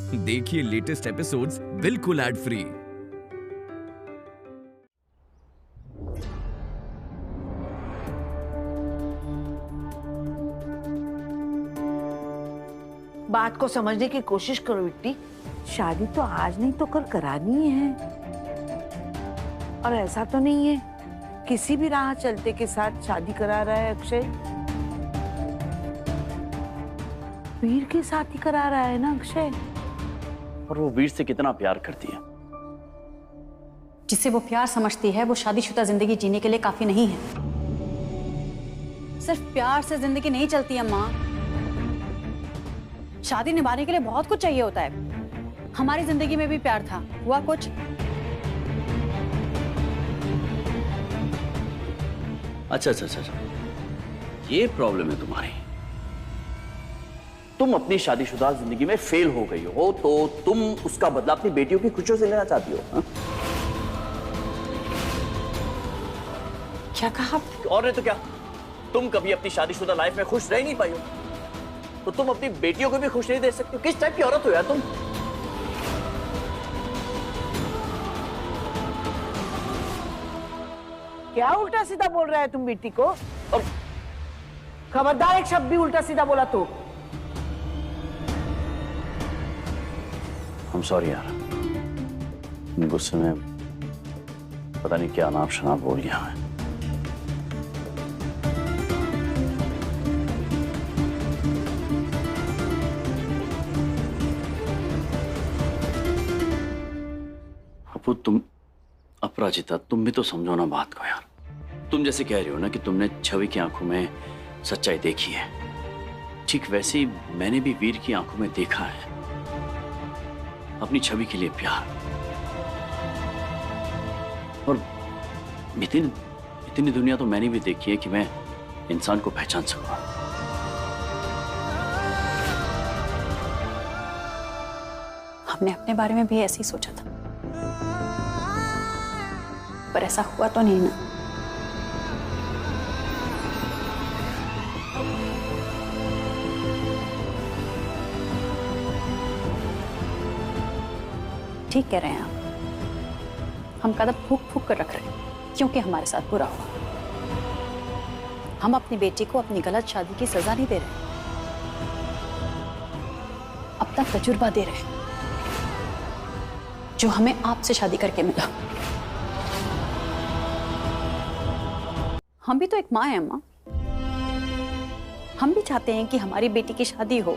देखिए latest episodes बिल्कुल ad free. बात को समझने की कोशिश करो बिट्टी। शादी तो आज नहीं तो कल करानी ही है। और ऐसा तो नहीं है किसी भी राह चलते के साथ शादी करा रहा है अक्षय। वीर के साथ ही करा रहा है ना अक्षय। और वो वीर से कितना प्यार करती है। जिसे वो प्यार समझती है वो शादीशुदा जिंदगी जीने के लिए काफी नहीं है। सिर्फ प्यार से जिंदगी नहीं चलती अम्मा। शादी निभाने के लिए बहुत कुछ चाहिए होता है। हमारी जिंदगी में भी प्यार था, हुआ कुछ? अच्छा, ये प्रॉब्लम है तुम्हारी। तुम अपनी शादीशुदा जिंदगी में फेल हो गई हो तो तुम उसका बदला अपनी बेटियों की खुशियों से लेना चाहती हो। हा? क्या कहा? और नहीं तो क्या, तुम कभी अपनी शादीशुदा लाइफ में खुश रह नहीं पाई हो तो तुम अपनी बेटियों को भी खुश नहीं दे सकती हो। किस टाइप की औरत हो यार तुम? क्या उल्टा सीधा बोल रहा है तुम बेटी को? और खबरदार एक शब्द भी उल्टा सीधा बोला तो। I'm sorry यार, गुस्से में पता नहीं क्या नाम शनाब बोल गया मैं। अपू तुम, अपराजिता तुम भी तो समझो ना बात को यार। तुम जैसे कह रही हो ना कि तुमने छवि की आंखों में सच्चाई देखी है, ठीक वैसे ही मैंने भी वीर की आंखों में देखा है अपनी छवि के लिए प्यार। और इतनी दुनिया तो मैंने भी देखी है कि मैं इंसान को पहचान सकूं। हमने अपने बारे में भी ऐसे ही सोचा था, पर ऐसा हुआ तो नहीं ना। ठीक कह रहे हैं आप। हम कदम फूक फूक कर रख रहे हैं क्योंकि हमारे साथ बुरा हुआ। हम अपनी बेटी को अपनी गलत शादी की सजा नहीं दे रहे, अपना तजुर्बा दे रहे हैं जो हमें आपसे शादी करके मिला। हम भी तो एक माँ हैं अम्मा। हम भी चाहते हैं कि हमारी बेटी की शादी हो,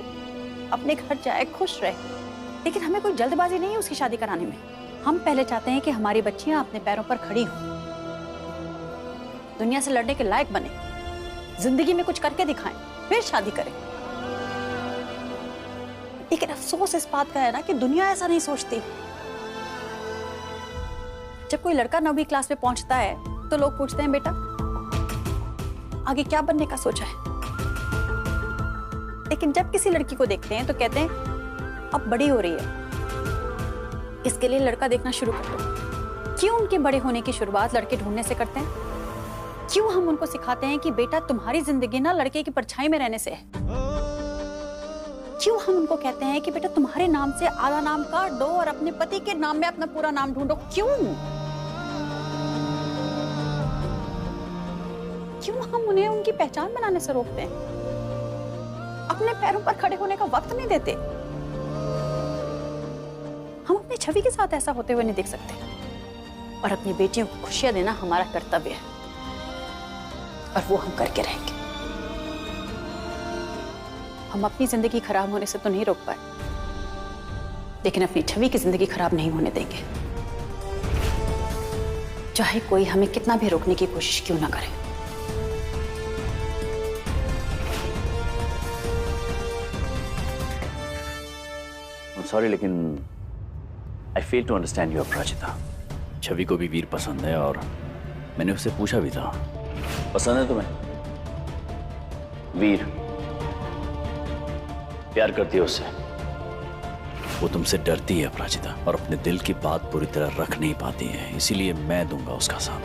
अपने घर जाए, खुश रहे। लेकिन हमें कोई जल्दबाजी नहीं है उसकी शादी कराने में। हम पहले चाहते हैं कि हमारी बच्चियां अपने पैरों पर खड़ी हों, दुनिया से लड़ने के लायक बने, जिंदगी में कुछ करके दिखाएं, फिर शादी करें। लेकिन अफसोस इस बात का है ना कि दुनिया ऐसा नहीं सोचती। जब कोई लड़का 9वीं क्लास में पहुंचता है तो लोग पूछते हैं, बेटा आगे क्या बनने का सोचा है? लेकिन जब किसी लड़की को देखते हैं तो कहते हैं अब बड़ी हो रही है, इसके लिए लड़का देखना शुरू कर दो। क्यों उनके बड़े होने की शुरुआत लड़के ढूंढने से करते हैं? क्यों हम उनको सिखाते हैं कि बेटा तुम्हारी जिंदगी ना लड़के की परछाई में रहने से है? क्यों हम उनको कहते हैं कि बेटा तुम्हारे नाम से आधा नाम काट दो और अपने पति के नाम में अपना पूरा नाम ढूंढो? क्यों हम उन्हें उनकी पहचान बनाने से रोकते हैं? अपने पैरों पर खड़े होने का वक्त नहीं देते। हम अपनी छवि के साथ ऐसा होते हुए नहीं देख सकते। और अपनी बेटियों को खुशियां देना हमारा कर्तव्य है और वो हम करके रहेंगे। हम अपनी जिंदगी खराब होने से तो नहीं रोक पाए, लेकिन अपनी छवि की जिंदगी खराब नहीं होने देंगे, चाहे कोई हमें कितना भी रोकने की कोशिश क्यों ना करे। सॉरी लेकिन आई फेल टू अंडरस्टैंड योर अपराजिता। छवि को भी वीर पसंद है और मैंने उससे पूछा भी था, पसंद है तुम्हें? वीर प्यार करती है उससे। वो तुमसे डरती है अपराजिता और अपने दिल की बात पूरी तरह रख नहीं पाती है, इसीलिए मैं दूंगा उसका साथ।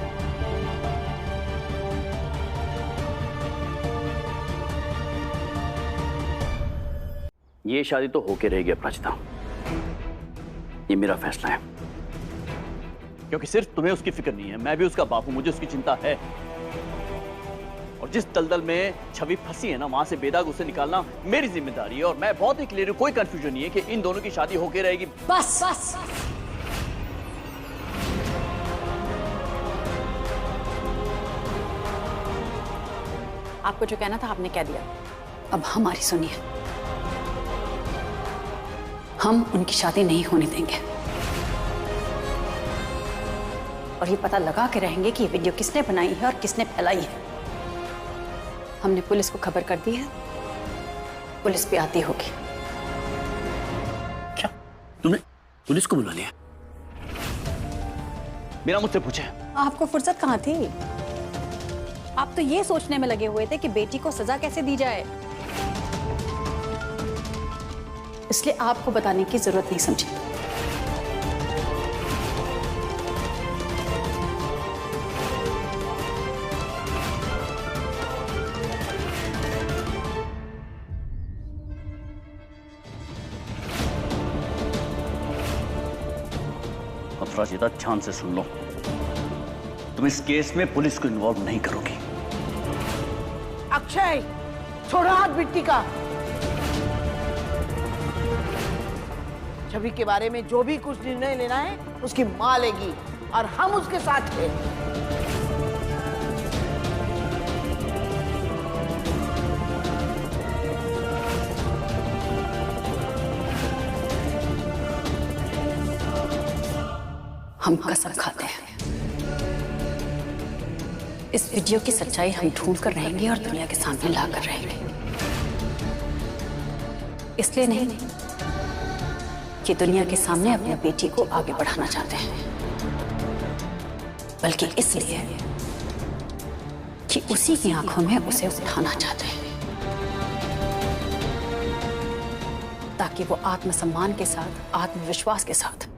ये शादी तो होके रहेगी अपराजिता, ये मेरा फैसला है, क्योंकि सिर्फ तुम्हें उसकी फिक्र नहीं है, मैं भी उसका बाप हूं, मुझे उसकी चिंता है। और जिस दलदल में छवि फंसी है ना, वहां से बेदाग उसे निकालना मेरी जिम्मेदारी है। और मैं बहुत ही क्लियर हूं, कोई कंफ्यूजन नहीं है कि इन दोनों की शादी होके रहेगी। बस बस, आपको जो कहना था आपने कह दिया, अब हमारी सुनिए। हम उनकी शादी नहीं होने देंगे और ये पता लगा के रहेंगे कि ये वीडियो किसने बनाई है और किसने फैलाई है। हमने पुलिस को खबर कर दी है, पुलिस भी आती होगी। क्या तुमने पुलिस को बुला लिया? बिना मुझसे पूछे? आपको फुर्सत कहाँ थी? आप तो ये सोचने में लगे हुए थे कि बेटी को सजा कैसे दी जाए, इसलिए आपको बताने की जरूरत नहीं समझी। अपराजिता, ध्यान से सुन लो, तुम इस केस में पुलिस को इन्वॉल्व नहीं करोगी। अक्षय, छोड़ो हाथ बिट्टी का। छवि के बारे में जो भी कुछ निर्णय लेना है उसकी मां लेगी और हम उसके साथ हैं। हम कसम खाते हैं, इस वीडियो की सच्चाई हम ढूंढ कर रहेंगे और दुनिया के सामने ला कर रहेंगे। इसलिए नहीं कि दुनिया के सामने अपनी बेटी को आगे बढ़ाना चाहते हैं, बल्कि इसलिए कि उसी की आंखों में उसे उठाना चाहते हैं, ताकि वो आत्मसम्मान के साथ, आत्मविश्वास के साथ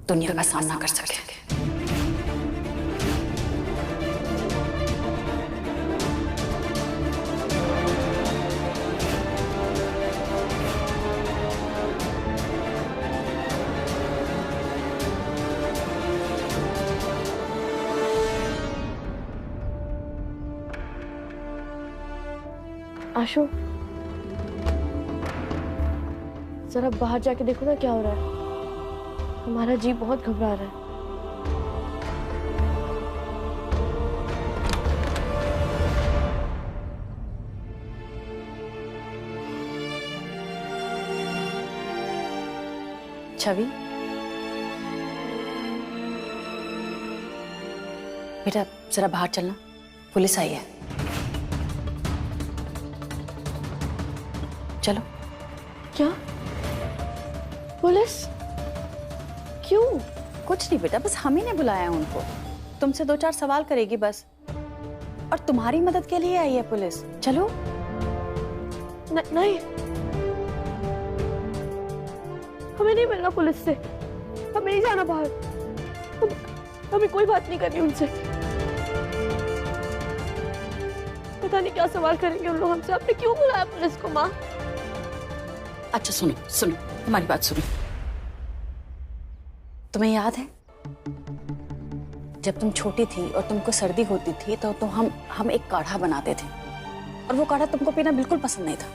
दुनिया का सामना कर सके। आशु, जरा बाहर जाके देखो ना क्या हो रहा है। हमारा जी बहुत घबरा रहा है। छवि, बेटा जरा बाहर चलना, पुलिस आई है। चलो। क्या? पुलिस? क्यों? कुछ नहीं बेटा, बस हम ही ने बुलाया है उनको। तुमसे 2-4 सवाल करेगी बस, और तुम्हारी मदद के लिए आई है पुलिस। चलो। नहीं, हमें नहीं मिलना पुलिस से, हमें नहीं जाना बाहर। हमें कोई बात नहीं करनी उनसे। पता नहीं क्या सवाल करेंगे उन लोग हमसे। आपने क्यों बुलाया पुलिस को माँ? अच्छा सुनो सुनो, हमारी बात सुनो। तुम्हें याद है जब तुम छोटी थी और तुमको सर्दी होती थी तो हम एक काढ़ा बनाते थे, और वो काढ़ा तुमको पीना बिल्कुल पसंद नहीं था।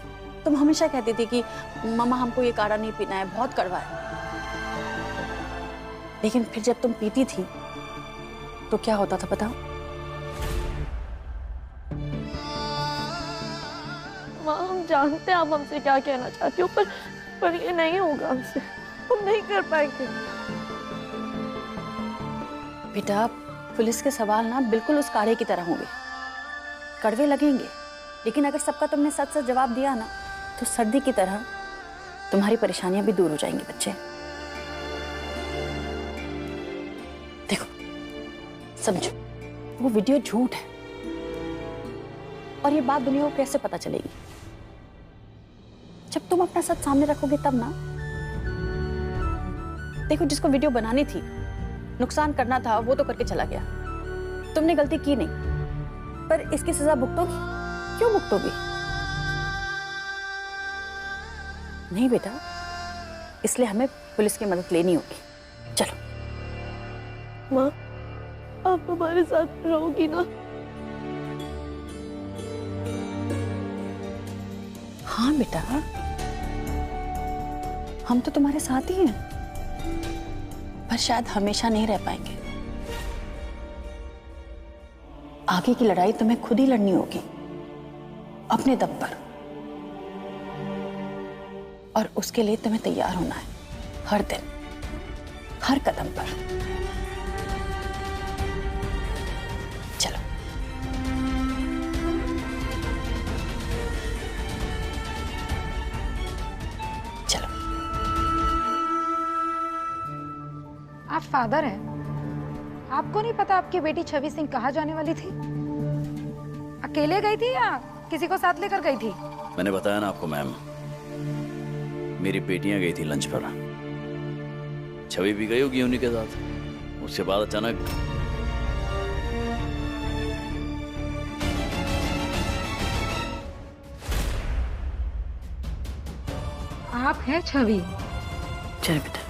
तुम हमेशा कहती थी कि मम्मा हमको ये काढ़ा नहीं पीना है, बहुत कड़वा है। लेकिन फिर जब तुम पीती थी तो क्या होता था बताओ? माँ, हम जानते हैं आप हमसे क्या कहना चाहती हो, पर ये नहीं होगा हमसे। हम नहीं कर पाएंगे। बेटा, पुलिस के सवाल ना बिल्कुल उस काढ़े की तरह होंगे, कड़वे लगेंगे, लेकिन अगर सबका तुमने सच सच जवाब दिया ना तो सर्दी की तरह तुम्हारी परेशानियां भी दूर हो जाएंगी बच्चे। देखो, समझो, वो वीडियो झूठ है, और ये बात दुनिया को कैसे पता चलेगी? जब तुम अपना सच सामने रखोगे तब ना। देखो, जिसको वीडियो बनानी थी, नुकसान करना था, वो तो करके चला गया। तुमने गलती की नहीं, पर इसकी सजा भुगतोगी? क्यों भुगतोगी? नहीं बेटा, इसलिए हमें पुलिस की मदद लेनी होगी। चलो। माँ, आप हमारे साथ रहोगी ना? हाँ बेटा, हम तो तुम्हारे साथ ही हैं, पर शायद हमेशा नहीं रह पाएंगे। आगे की लड़ाई तुम्हें खुद ही लड़नी होगी, अपने दम पर, और उसके लिए तुम्हें तैयार होना है, हर दिन, हर कदम पर। चलो। चलो। आप फादर हैं, आपको नहीं पता आपकी बेटी छवि सिंह कहाँ जाने वाली थी? अकेले गई थी या किसी को साथ लेकर गई थी? मैंने बताया ना आपको मैम, मेरी बेटियां गई थी लंच पर, छवि भी गई होगी उन्हीं के साथ। उसके बाद अचानक आप हैं छवि? चल बेटा।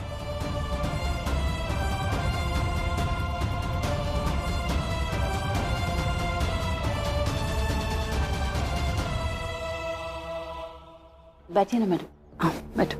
बैठिए ना मैडम। हाँ बैठो।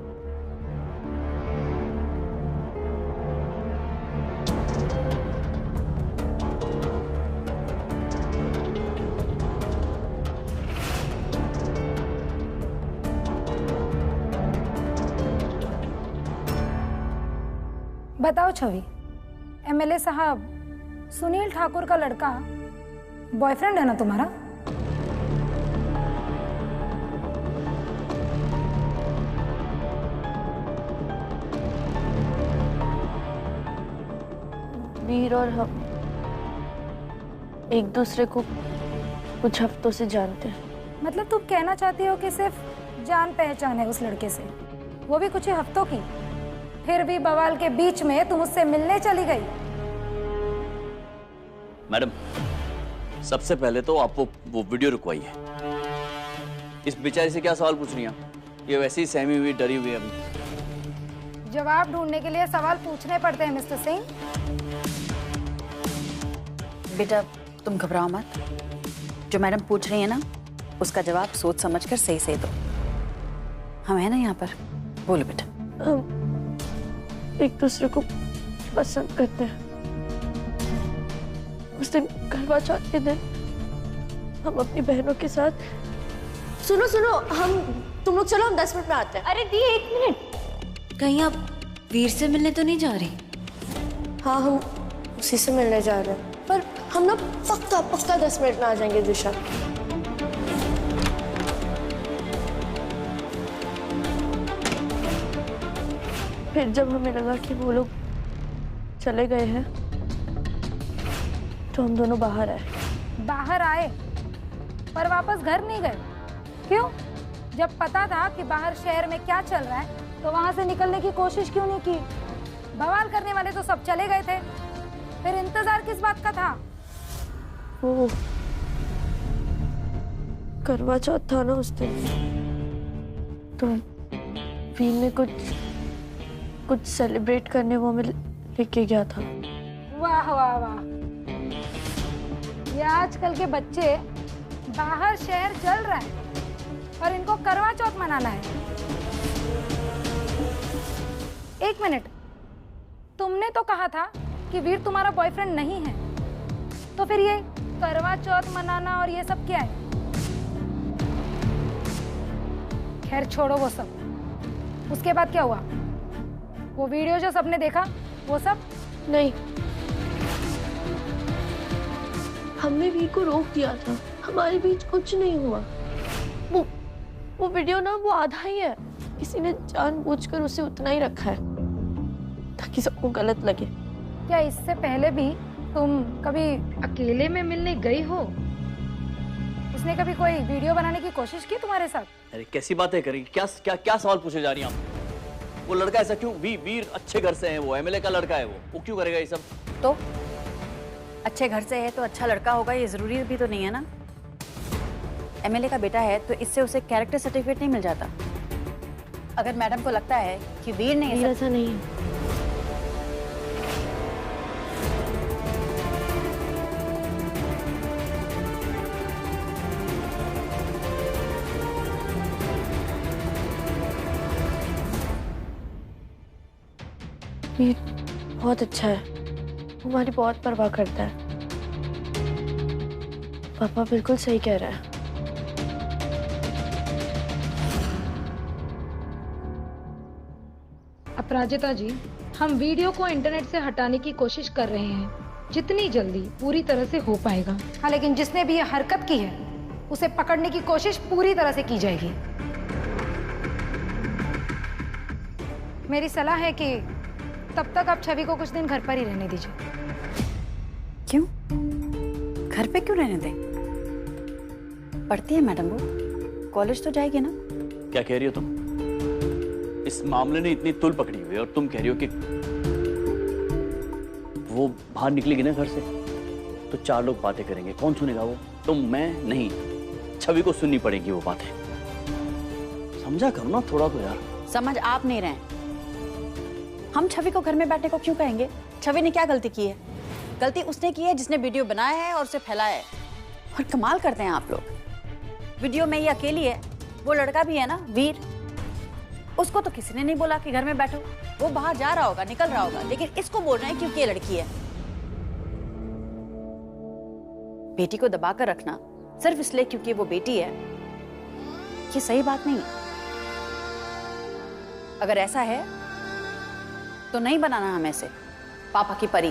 बताओ छवि, एमएलए साहब सुनील ठाकुर का लड़का बॉयफ्रेंड है ना तुम्हारा? वीर और हम एक दूसरे को कुछ हफ्तों से जानते हैं। मतलब तुम कहना चाहती हो कि सिर्फ जान पहचान है उस लड़के से, वो भी कुछ ही हफ्तों की? फिर भी बवाल के बीच में तुम उससे मिलने चली गई? मैडम, सबसे पहले तो आप वो वीडियो रुकवाइए। इस बेचारी से क्या सवाल पूछ रही हैं? ये वैसे ही सहमी हुई, डरी हुई है अभी। जवाब ढूंढने के लिए सवाल पूछने पड़ते हैं मिस्टर सिंह। बेटा तुम घबराओ मत, जो मैडम पूछ रही है ना उसका जवाब सोच समझकर सही सही दो। हम है ना यहाँ पर, बोलो बेटा। हम एक दूसरे को पसंद करते हैं। उस दिन करवा चौथ के दिन हम अपनी बहनों के साथ। सुनो सुनो, तुम लोग चलो, हम 10 मिनट में आते हैं। अरे दी 1 मिनट, कहीं आप वीर से मिलने तो नहीं जा रही? हाँ, हम उसी से मिलने जा रहे हैं, पर हम ना पक्का 10 मिनट में आ जाएंगे दिशा। फिर जब हमें लगा कि वो लोग चले गए हैं तो हम दोनों बाहर आए। बाहर आए पर वापस घर नहीं गए? क्यों? जब पता था कि बाहर शहर में क्या चल रहा है तो वहां से निकलने की कोशिश क्यों नहीं की? बवाल करने वाले तो सब चले गए थे, फिर इंतजार किस बात का था? वो करवा चौथ था ना उस दिन, तो वीर ने कुछ सेलिब्रेट करने वो हमें लेके गया था। वाह वाह वाह, ये आजकल के बच्चे बाहर शहर चल रहा है और इनको करवा चौथ मनाना है। एक मिनट, तुमने तो कहा था कि वीर तुम्हारा बॉयफ्रेंड नहीं है, तो फिर ये करवा चौथ मनाना और ये सब क्या है? खैर छोड़ो वो सब। उसके बाद क्या हुआ? वो वीडियो जो सबने देखा वो सब? नहीं, हमने वीर को रोक दिया था, हमारे बीच कुछ नहीं हुआ। वो वीडियो ना वो आधा ही है, किसी ने जानबूझकर उसे उतना ही रखा है ताकि सबको गलत लगे। क्या इससे पहले भी तुम कभी अकेले में मिलने गई हो? उसने कभी कोई वीडियो बनाने की कोशिश की तुम्हारे साथ? अरे कैसी बातें करी, क्या सवाल पूछे जा रही हैं आप? वो लड़का ऐसा क्यों? वीर अच्छे घर से है, वो एमएलए का लड़का है, वो क्यों करेगा ये सब? तो अच्छे घर से है तो अच्छा लड़का होगा, ये जरूरी भी तो नहीं है ना। एमएलए का बेटा है तो इससे उसे कैरेक्टर सर्टिफिकेट नहीं मिल जाता। अगर मैडम को लगता है कि वीर ने वीर ऐसा नहीं है। वीर बहुत अच्छा है, हमारी बहुत परवाह करता है। पापा बिल्कुल सही कह रहा है। अपराजिता जी, हम वीडियो को इंटरनेट से हटाने की कोशिश कर रहे हैं, जितनी जल्दी पूरी तरह से हो पाएगा। हाँ, लेकिन जिसने भी ये हरकत की है उसे पकड़ने की कोशिश पूरी तरह से की जाएगी। मेरी सलाह है कि तब तक आप छवि को कुछ दिन घर पर ही रहने दीजिए। क्यों? घर पे क्यों रहने दें? पढ़ती है मैडम वो, कॉलेज तो जाएगी ना। क्या कह रही हो तुम? इस मामले ने इतनी तुल पकड़ी हुई है और तुम कह रही हो कि वो बाहर निकलेगी ना घर से तो 4 लोग बातें करेंगे। कौन सुनेगा वो? तुम? मैं नहीं, छवि को सुननी पड़ेगी वो बातें। समझा करो ना थोड़ा तो यार। समझ आप नहीं रहे। हम छवि को घर में बैठने को क्यों कहेंगे? छवि ने क्या गलती की है? गलती उसने की है जिसने वीडियो बनाया है और उसे फैलाया है। और कमाल करते हैं आप लोग, वीडियो में ये अकेली है, वो लड़का भी है ना वीर, उसको तो किसी ने नहीं बोला कि घर में बैठो। वो बाहर जा रहा होगा, निकल रहा होगा, लेकिन इसको बोल रहे हैं क्योंकि ये लड़की है। बेटी को दबा कर रखना सिर्फ इसलिए क्योंकि वो बेटी है, ये सही बात नहीं है। अगर ऐसा है तो नहीं बनाना हमें से पापा की परी।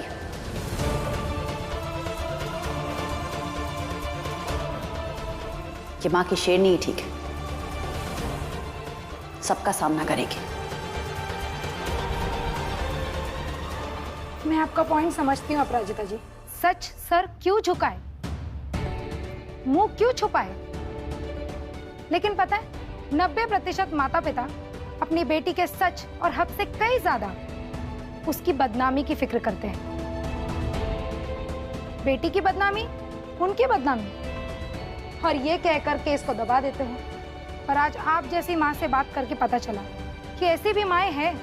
ये मां की शेरनी ही ठीक है, सबका सामना करेगी। मैं आपका पॉइंट समझती हूँ अपराजिता जी। सच सर क्यों झुकाए, मुंह क्यों छुपाए? लेकिन पता है 90% माता पिता अपनी बेटी के सच और हक से कई ज्यादा उसकी बदनामी की फिक्र करते हैं। बेटी की बदनामी, उनकी बदनामी, और ये कहकर के इसको दबा देते हैं। पर आज आप जैसी माँ से बात करके पता चला कि ऐसी भी माएं हैं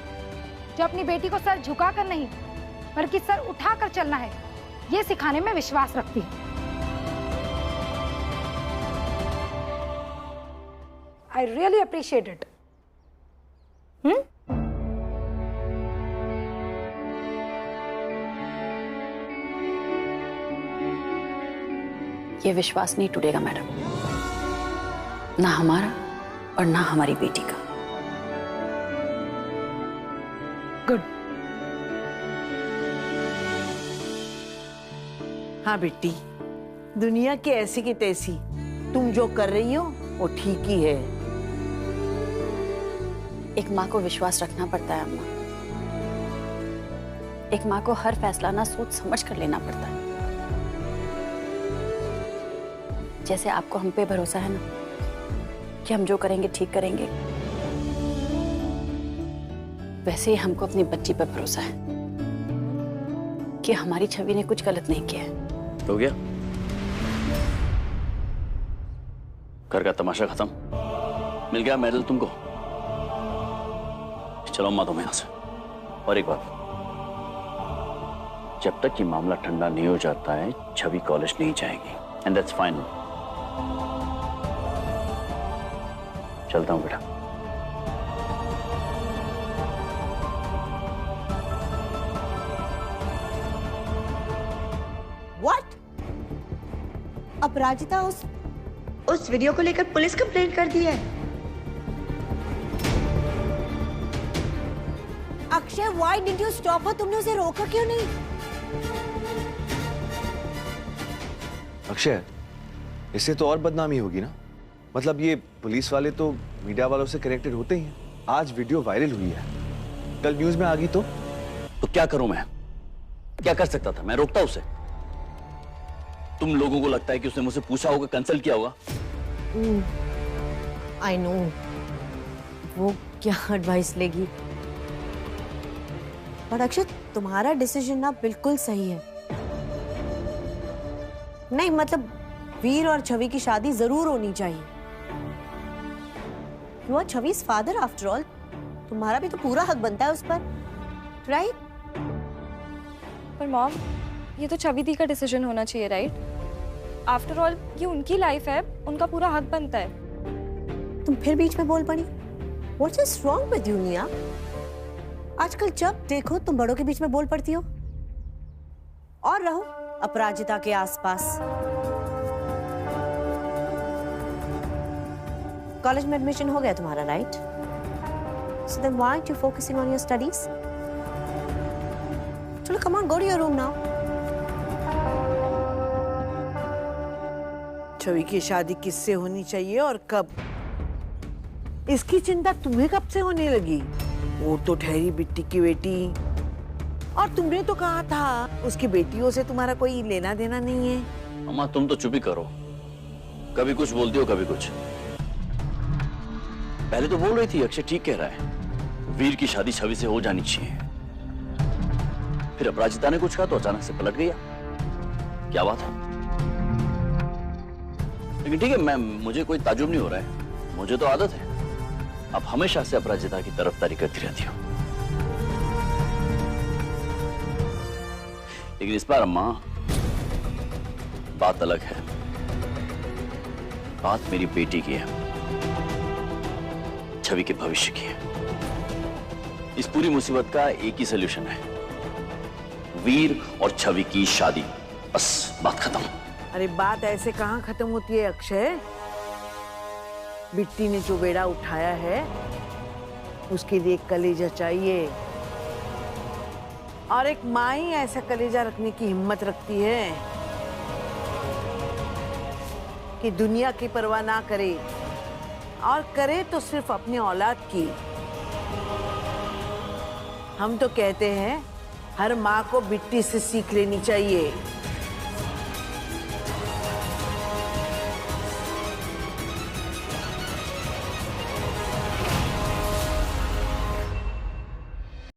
जो अपनी बेटी को सर झुकाकर नहीं बल्कि सर उठाकर चलना है, ये सिखाने में विश्वास रखती है। I really appreciate it. ये विश्वास नहीं टूटेगा मैडम, ना हमारा और ना हमारी बेटी का। गुड। हाँ बेटी, दुनिया की ऐसी की तैसी, तुम जो कर रही हो वो ठीक ही है। एक माँ को विश्वास रखना पड़ता है अम्मा। एक माँ को हर फैसला ना सोच समझ कर लेना पड़ता है। जैसे आपको हम पे भरोसा है ना कि हम जो करेंगे ठीक करेंगे, वैसे ही हमको अपनी बच्ची पर भरोसा है कि हमारी छवि ने कुछ गलत नहीं किया है। हो गया घर का तमाशा खत्म, मिल गया मेडल तुमको। चलो अम्मा तुम यहां से। और एक बात, जब तक ये मामला ठंडा नहीं हो जाता है छवि कॉलेज नहीं जाएगी, एंड दैट्स फाइनल। चलता हूं बेटा। What? अपराजिता उस वीडियो को लेकर पुलिस कंप्लेंट कर दी है। Akshay, why did you stop her? तुमने उसे रोका क्यों नहीं? अक्षय, इससे तो और बदनामी होगी ना। मतलब ये पुलिस वाले तो मीडिया वालों से कनेक्टेड होते ही हैं। आज वीडियो वायरल हुई है, कल न्यूज में आ गई तो क्या करूं मैं? क्या कर सकता था? मैं रोकता उसे? तुम लोगों को लगता है कि उसने मुझसे पूछा होगा, कंसल्ट किया होगा? I know, वो क्या एडवाइस लेगी। पर अक्षय, तुम्हारा डिसीजन ना बिल्कुल सही है। नहीं मतलब वीर और छवि की शादी जरूर होनी चाहिए। You are छवि's father after all. तुम्हारा भी तो पूरा हक बनता है उस पर, राइट? पर मॉम, ये तो छवि दी का डिसीजन होना चाहिए, राइट? आफ्टर ऑल ये उनकी लाइफ है, उनका पूरा हक बनता है। तुम फिर बीच में बोल पड़ी। What is wrong with you, निया? आजकल जब देखो तुम बड़ों के बीच में बोल पड़ती हो। और रहो अपराजिता के आसपास। कॉलेज में एडमिशन हो गया तुम्हारा, right? So then why aren't you focusing on your studies? चलो, come on, go to your room now. छवि की शादी किससे होनी चाहिए और कब? इसकी चिंता तुम्हें कब से होने लगी? वो तो ठहरी बिट्टी की बेटी, और तुमने तो कहा था उसकी बेटियों से तुम्हारा कोई लेना देना नहीं है। अम्मा तुम तो चुप ही करो, कभी कुछ बोलती हो कभी कुछ। पहले तो बोल रही थी अक्षय ठीक कह रहा है, वीर की शादी छवि से हो जानी चाहिए। फिर अपराजिता ने कुछ कहा तो अचानक से पलट गया। क्या बात है? लेकिन ठीक है, मुझे कोई ताजुब नहीं हो रहा है, मुझे तो आदत है। अब हमेशा से अपराजिता की तरफदारी करती रहती हो। लेकिन इस बार अम्मा बात अलग है। बात मेरी बेटी की है, छवि के भविष्य की है। इस पूरी मुसीबत का एक ही सलूशन है, वीर और छवि की शादी। बस बात खत्म। अरे बात ऐसे कहाँ खत्म होती है अक्षय? बिट्टी ने जो बेड़ा उठाया है उसके लिए कलेजा चाहिए, और एक माँ ही ऐसा कलेजा रखने की हिम्मत रखती है कि दुनिया की परवाह ना करे, और करे तो सिर्फ अपनी औलाद की। हम तो कहते हैं हर माँ को बिट्टी से सीख लेनी चाहिए।